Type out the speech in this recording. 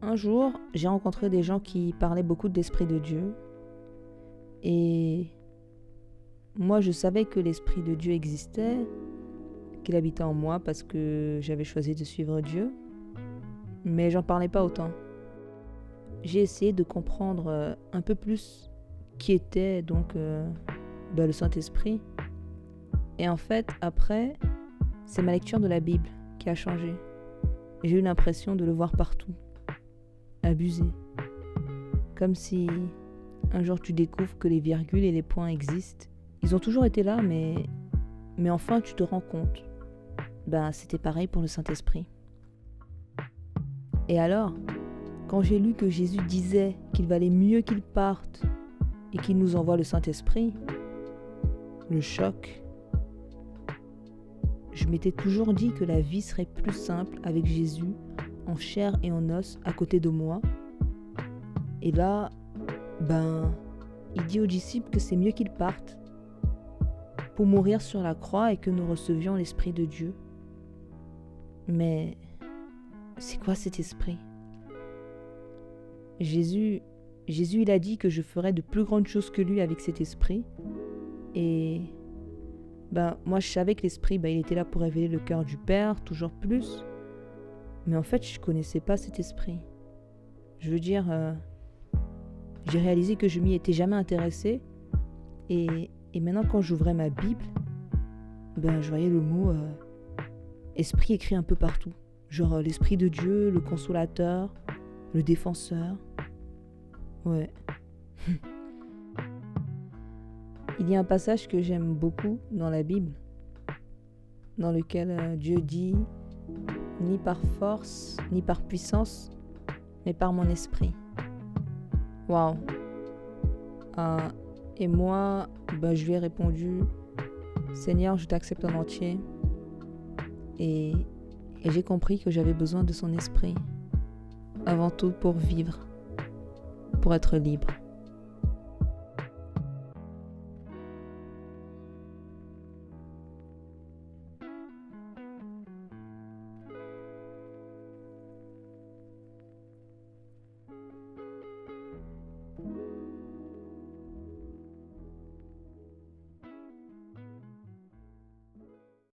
Un jour, j'ai rencontré des gens qui parlaient beaucoup de l'Esprit de Dieu. Et moi, je savais que l'Esprit de Dieu existait, qu'il habitait en moi parce que j'avais choisi de suivre Dieu. Mais j'en parlais pas autant. J'ai essayé de comprendre un peu plus qui était donc le Saint-Esprit. Et en fait, après, c'est ma lecture de la Bible qui a changé. J'ai eu l'impression de le voir partout. Abusé. Comme si un jour tu découvres que les virgules et les points existent. Ils ont toujours été là, mais enfin tu te rends compte. C'était pareil pour le Saint-Esprit. Et alors, quand j'ai lu que Jésus disait qu'il valait mieux qu'il parte et qu'il nous envoie le Saint-Esprit, le choc. Je m'étais toujours dit que la vie serait plus simple avec Jésus, en chair et en os, à côté de moi. Et là, il dit aux disciples que c'est mieux qu'ils partent pour mourir sur la croix et que nous recevions l'Esprit de Dieu. Mais c'est quoi cet esprit ? Jésus, il a dit que je ferais de plus grandes choses que lui avec cet esprit. Et moi je savais que l'esprit, il était là pour révéler le cœur du Père, toujours plus. Mais en fait, je connaissais pas cet esprit. Je veux dire, j'ai réalisé que je m'y étais jamais intéressée. Et maintenant, quand j'ouvrais ma Bible, je voyais le mot esprit écrit un peu partout. Genre l'Esprit de Dieu, le consolateur, le défenseur. Ouais. Il y a un passage que j'aime beaucoup dans la Bible, dans lequel Dieu dit « Ni par force, ni par puissance, mais par mon esprit. » Waouh. Et moi, je lui ai répondu « Seigneur, je t'accepte en entier. » Et j'ai compris que j'avais besoin de son esprit, avant tout pour vivre, pour être libre.